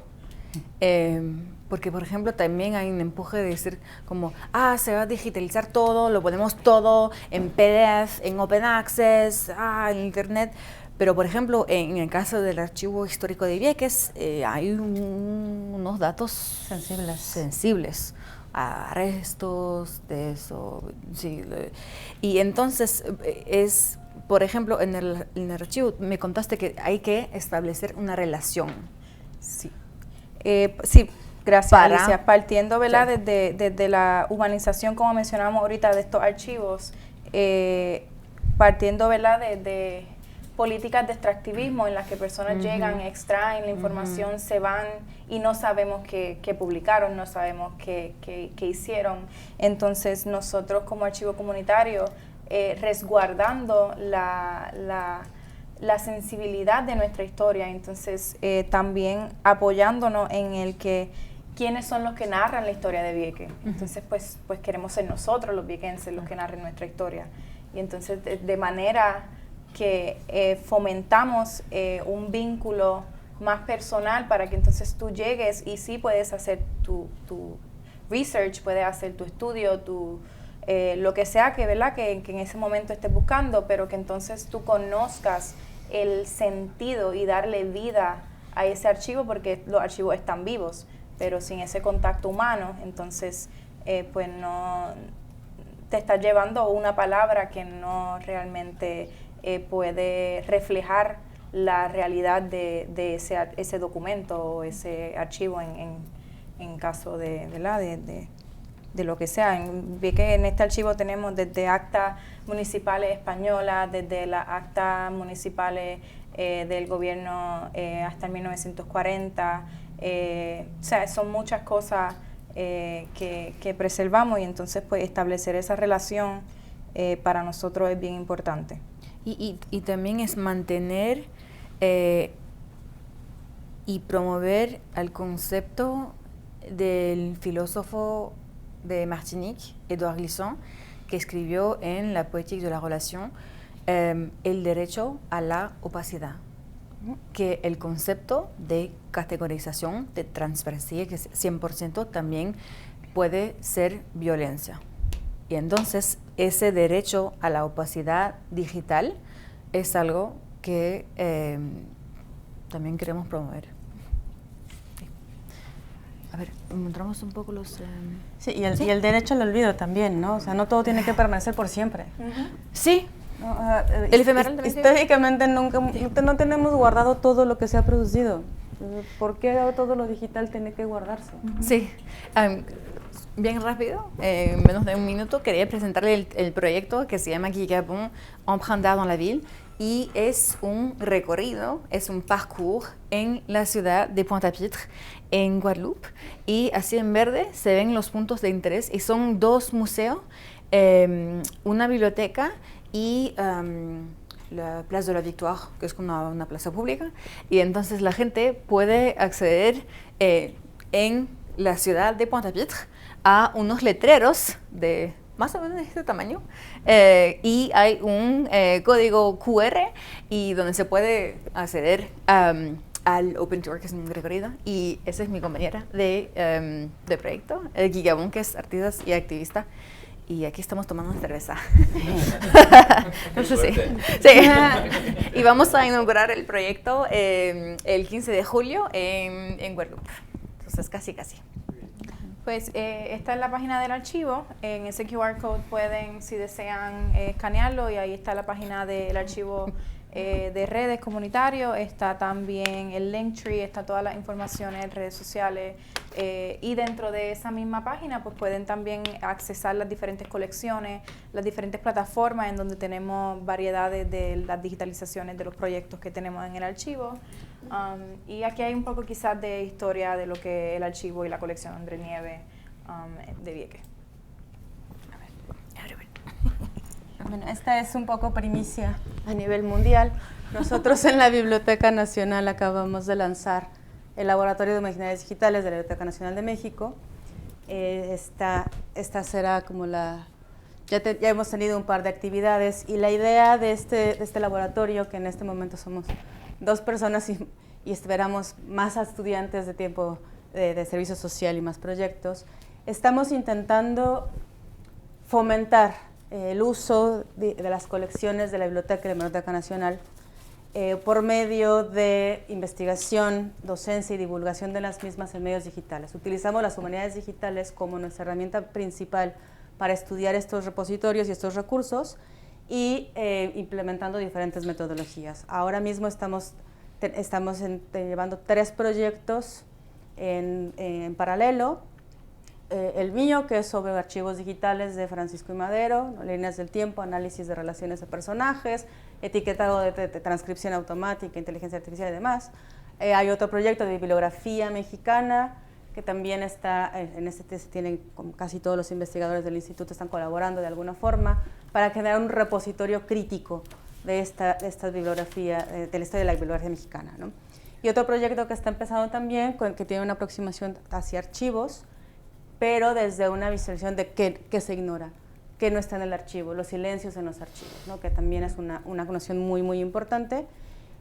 porque por ejemplo también hay un empuje de decir como, se va a digitalizar todo, lo ponemos todo en PDF, en Open Access, en Internet. Pero, por ejemplo, en el caso del Archivo Histórico de Vieques, hay unos datos sensibles, arrestos, de eso, sí. Y entonces, por ejemplo, en el archivo me contaste que hay que establecer una relación. Sí. Sí, gracias, Alicia. Partiendo, ¿verdad? Sí. Desde la humanización, como mencionábamos ahorita, de estos archivos, partiendo, ¿verdad? de políticas de extractivismo en las que personas llegan, extraen la información, se van y no sabemos qué publicaron, no sabemos qué hicieron. Entonces nosotros como archivo comunitario, resguardando la sensibilidad de nuestra historia, entonces también apoyándonos en el que quiénes son los que narran la historia de Vieques. Entonces pues queremos ser nosotros los viequenses los que narren nuestra historia. Y entonces de manera que fomentamos un vínculo más personal para que entonces tú llegues y sí puedes hacer tu research, puedes hacer tu estudio, lo que sea que, ¿verdad? Que en ese momento estés buscando, pero que entonces tú conozcas el sentido y darle vida a ese archivo, porque los archivos están vivos, pero sin ese contacto humano, entonces pues no te estás llevando una palabra que no realmente puede reflejar la realidad de ese documento o ese archivo en caso de, ¿verdad? de lo que sea. En este archivo tenemos desde actas municipales españolas, desde las actas municipales del gobierno hasta el 1940, o sea, son muchas cosas que preservamos, y entonces pues establecer esa relación para nosotros es bien importante. Y también es mantener y promover el concepto del filósofo de Martinique, Édouard Glissant, que escribió en La Poétique de la Relation el derecho a la opacidad, que el concepto de categorización, de transparencia, que es 100%, también puede ser violencia. Y entonces ese derecho a la opacidad digital es algo que también queremos promover. Sí. A ver, encontramos un poco los... Sí, y el derecho al olvido también, ¿no? O sea, no todo tiene que permanecer por siempre. Sí. No, El efemeral también. Históricamente no tenemos guardado todo lo que se ha producido. ¿Por qué todo lo digital tiene que guardarse? Sí. Bien rápido, en menos de un minuto, quería presentarle el proyecto que se llama Gigabon Empreinte d'art dans la ville, y es un recorrido, es un parcours en la ciudad de Pointe-à-Pitre, en Guadeloupe, y así en verde se ven los puntos de interés, y son 2 museos, una biblioteca y la Place de la Victoire, que es una plaza pública, y entonces la gente puede acceder en la ciudad de Pointe-à-Pitre a unos letreros de más o menos de este tamaño, y hay un código QR y donde se puede acceder al Open Tour, que es un recorrido, y esa es mi compañera de proyecto, Gigabon, que es artista y activista. Y aquí estamos tomando una cerveza. Entonces, sí. Y vamos a inaugurar el proyecto el 15 de julio en Guadeloupe. Entonces, casi. Pues esta es la página del archivo. En ese QR code pueden, si desean, escanearlo, y ahí está la página del archivo de redes comunitario. Está también el Linktree, está todas las informaciones en redes sociales, y dentro de esa misma página pues pueden también accesar las diferentes colecciones, las diferentes plataformas en donde tenemos variedades de las digitalizaciones de los proyectos que tenemos en el archivo. Y aquí hay un poco quizás de historia de lo que es el archivo y la colección André Nieves de Vieques. Bueno, esta es un poco primicia a nivel mundial. Nosotros en la Biblioteca Nacional acabamos de lanzar el Laboratorio de Imaginarias Digitales de la Biblioteca Nacional de México. Esta será como ya hemos tenido un par de actividades, y la idea de este laboratorio, que en este momento somos 2 personas y esperamos más estudiantes de tiempo de servicio social y más proyectos, estamos intentando fomentar el uso de las colecciones de la Biblioteca y la Biblioteca Nacional por medio de investigación, docencia y divulgación de las mismas en medios digitales. Utilizamos las humanidades digitales como nuestra herramienta principal para estudiar estos repositorios y estos recursos, y implementando diferentes metodologías. Ahora mismo estamos llevando 3 proyectos en paralelo. El mío, que es sobre archivos digitales de Francisco y Madero, líneas del tiempo, análisis de relaciones de personajes, etiquetado de transcripción automática, inteligencia artificial y demás. Hay otro proyecto de bibliografía mexicana, que también está, en este tienen como casi todos los investigadores del instituto están colaborando de alguna forma para generar un repositorio crítico de esta bibliografía, de la historia de la bibliografía mexicana, ¿no? Y otro proyecto que está empezando también, que tiene una aproximación hacia archivos, pero desde una visualización de qué se ignora, qué no está en el archivo, los silencios en los archivos, ¿no? Que también es una noción muy importante.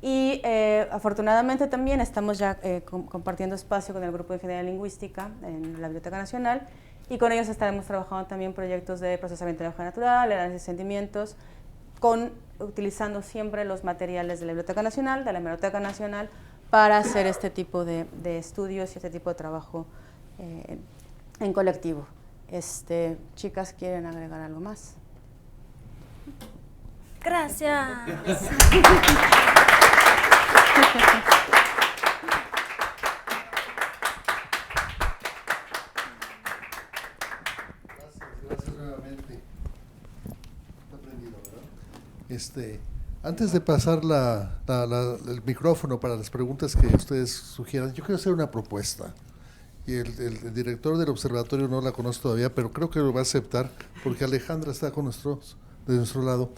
Y afortunadamente también estamos ya compartiendo espacio con el Grupo de Ingeniería Lingüística en la Biblioteca Nacional, y con ellos estaremos trabajando también proyectos de procesamiento de lenguaje natural, análisis de sentimientos, utilizando siempre los materiales de la Biblioteca Nacional, para hacer este tipo de estudios y este tipo de trabajo en colectivo. Chicas, ¿quieren agregar algo más? Gracias. Gracias nuevamente. Está prendido, ¿verdad? Antes de pasar el micrófono para las preguntas que ustedes sugieran, yo quiero hacer una propuesta. Y el director del observatorio no la conoce todavía, pero creo que lo va a aceptar, porque Alejandra está de nuestro lado.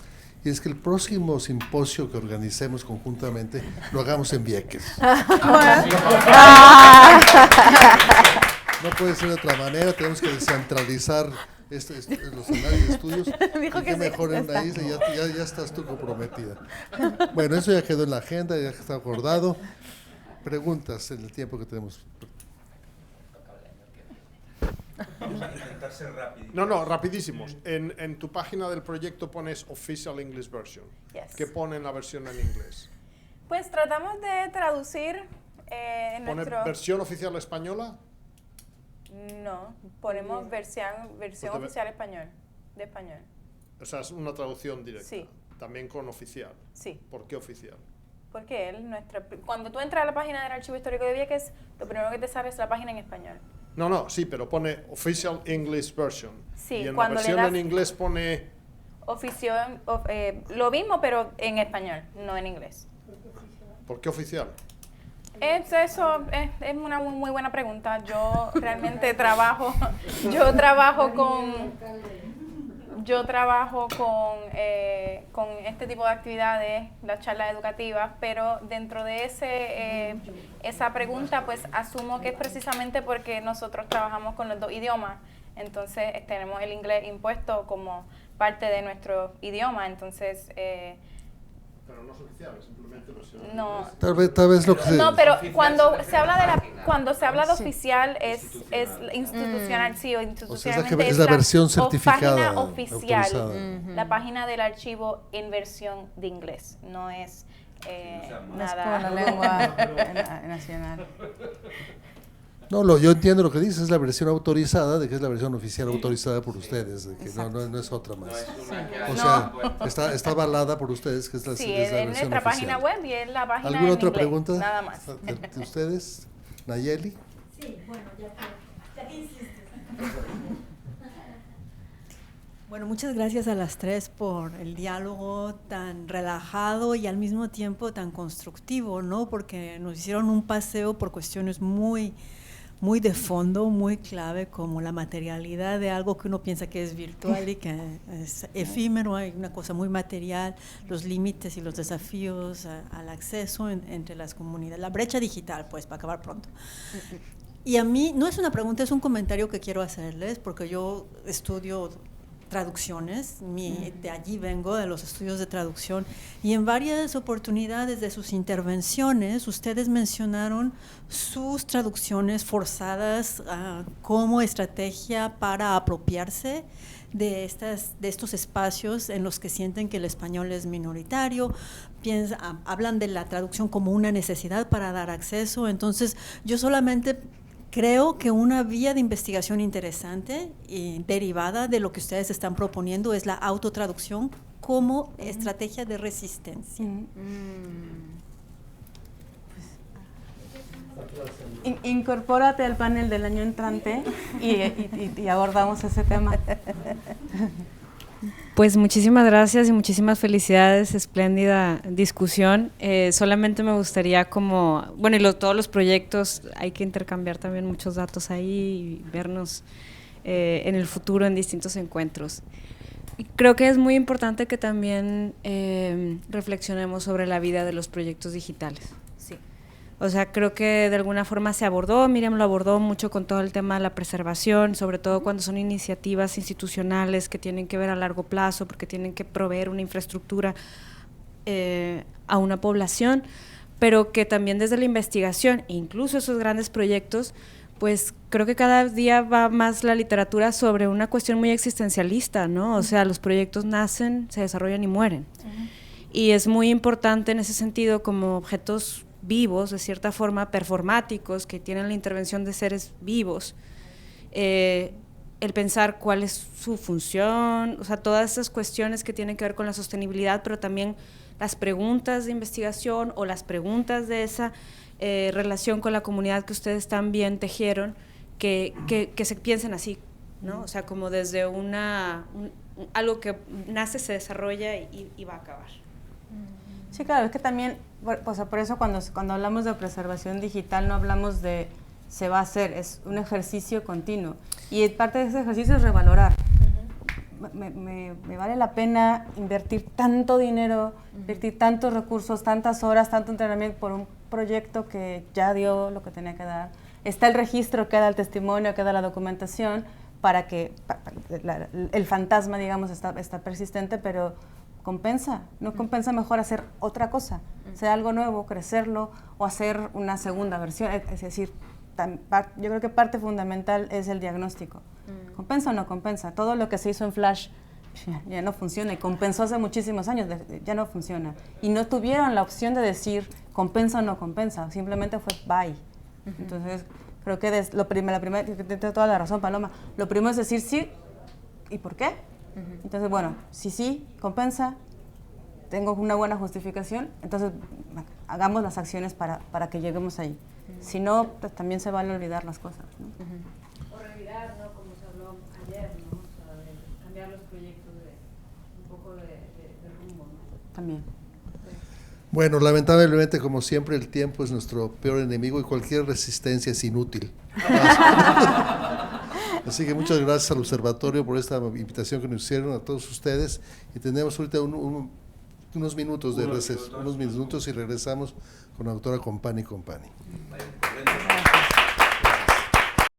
y es que el próximo simposio que organicemos conjuntamente lo hagamos en Vieques. No puede ser de otra manera, tenemos que descentralizar los análisis de estudios. Dijo y que qué sí, mejor ya en una está. isla, ya estás tú comprometida. Bueno, eso ya quedó en la agenda, ya está acordado. Preguntas en el tiempo que tenemos. No, rapidísimos. En tu página del proyecto pones Official English Version. Yes. ¿Qué pone en la versión en inglés? Pues tratamos de traducir ¿Pone nuestro... versión oficial española? No, ponemos versión Pues oficial español, de español. O sea, es una traducción directa. Sí. También con oficial. Sí, ¿Por qué oficial? porque cuando tú entras a la página del Archivo Histórico de Vieques, lo primero que te sale es la página en español. No, sí, pero pone Official English Version. Sí, y en la cuando le versión das- en inglés pone... Lo mismo, pero en español, no en inglés. ¿Por qué oficial? Es una muy buena pregunta. Yo realmente trabajo con este tipo de actividades, las charlas educativas, pero dentro de esa pregunta, pues asumo que es precisamente porque nosotros trabajamos con los dos idiomas, entonces tenemos el inglés impuesto como parte de nuestro idioma, entonces... Pero no es oficial, es simplemente versión en no, inglés. Tal vez lo que no, pero cuando se habla de Sí. oficial es institucional, sí, o O sea, institucionalmente es la versión o certificada, página oficial, autorizada. la página del archivo en versión de inglés, no es No es como la lengua nacional. No, yo entiendo lo que dices, es la versión autorizada, de que es la versión oficial autorizada por ustedes, de que no es otra más. O sea, está avalada por ustedes, que es la, Sí, es la en versión nuestra oficial. página web y en la página ¿Alguna en otra inglés, pregunta nada más. de ustedes? Nayeli. Sí, bueno, ya que insistes. Bueno, muchas gracias a las tres por el diálogo tan relajado y al mismo tiempo tan constructivo, ¿no? Porque nos hicieron un paseo por cuestiones muy de fondo, muy clave, como la materialidad de algo que uno piensa que es virtual y que es efímero, hay una cosa muy material, los límites y los desafíos al acceso entre las comunidades, la brecha digital, pues, para acabar pronto. Y a mí, no es una pregunta, es un comentario que quiero hacerles, porque yo estudio traducciones, de allí vengo, de los estudios de traducción, y en varias oportunidades de sus intervenciones, ustedes mencionaron sus traducciones forzadas como estrategia para apropiarse de estos espacios en los que sienten que el español es minoritario, hablan de la traducción como una necesidad para dar acceso. Entonces, yo solamente creo que una vía de investigación interesante y derivada de lo que ustedes están proponiendo es la autotraducción como estrategia de resistencia. Incorpórate al panel del año entrante y abordamos ese tema. Pues muchísimas gracias y muchísimas felicidades, espléndida discusión. Solamente me gustaría todos los proyectos, hay que intercambiar también muchos datos ahí y vernos en el futuro en distintos encuentros. Y creo que es muy importante que también reflexionemos sobre la vida de los proyectos digitales. Sí. O sea, creo que de alguna forma se abordó, Miriam lo abordó mucho con todo el tema de la preservación, sobre todo cuando son iniciativas institucionales que tienen que ver a largo plazo, porque tienen que proveer una infraestructura a una población, pero que también desde la investigación, incluso esos grandes proyectos, pues creo que cada día va más la literatura sobre una cuestión muy existencialista, ¿no? O sea, los proyectos nacen, se desarrollan y mueren. Y es muy importante en ese sentido, como objetos vivos, de cierta forma, performáticos, que tienen la intervención de seres vivos, el pensar cuál es su función, o sea, todas esas cuestiones que tienen que ver con la sostenibilidad, pero también las preguntas de investigación o las preguntas de esa relación con la comunidad que ustedes también tejieron, que se piensen así, ¿no? O sea, como desde algo que nace, se desarrolla y va a acabar. Sí, claro, es que también, o sea, por eso cuando hablamos de preservación digital no hablamos de se va a hacer, es un ejercicio continuo. Y parte de ese ejercicio es revalorar. me vale la pena invertir tanto dinero, invertir tantos recursos, tantas horas, tanto entrenamiento por un proyecto que ya dio lo que tenía que dar. Está el registro, queda el testimonio, queda la documentación para que el fantasma, digamos, está persistente, pero compensa. ¿No compensa mejor hacer otra cosa? Hacer algo nuevo, crecerlo o hacer una segunda versión. Es decir, yo creo que parte fundamental es el diagnóstico. ¿Compensa o no compensa? Todo lo que se hizo en Flash ya no funciona y compensó hace muchísimos años, ya no funciona. Y no tuvieron la opción de decir compensa o no compensa, simplemente fue bye. Entonces, creo que la primera, tiene toda la razón, Paloma. Lo primero es decir sí y por qué. Entonces, bueno, si sí, compensa, tengo una buena justificación, entonces hagamos las acciones para que lleguemos ahí. Si no, pues también se vale olvidar las cosas, ¿no? O olvidar, ¿no? Como se habló ayer, ¿no? O sea, de cambiar los proyectos un poco de rumbo, ¿no? También. Bueno, lamentablemente, como siempre, el tiempo es nuestro peor enemigo y cualquier resistencia es inútil. Así que muchas gracias al observatorio por esta invitación que nos hicieron, a todos ustedes. Y tenemos ahorita unos minutos de receso, unos minutos y regresamos con la doctora Company.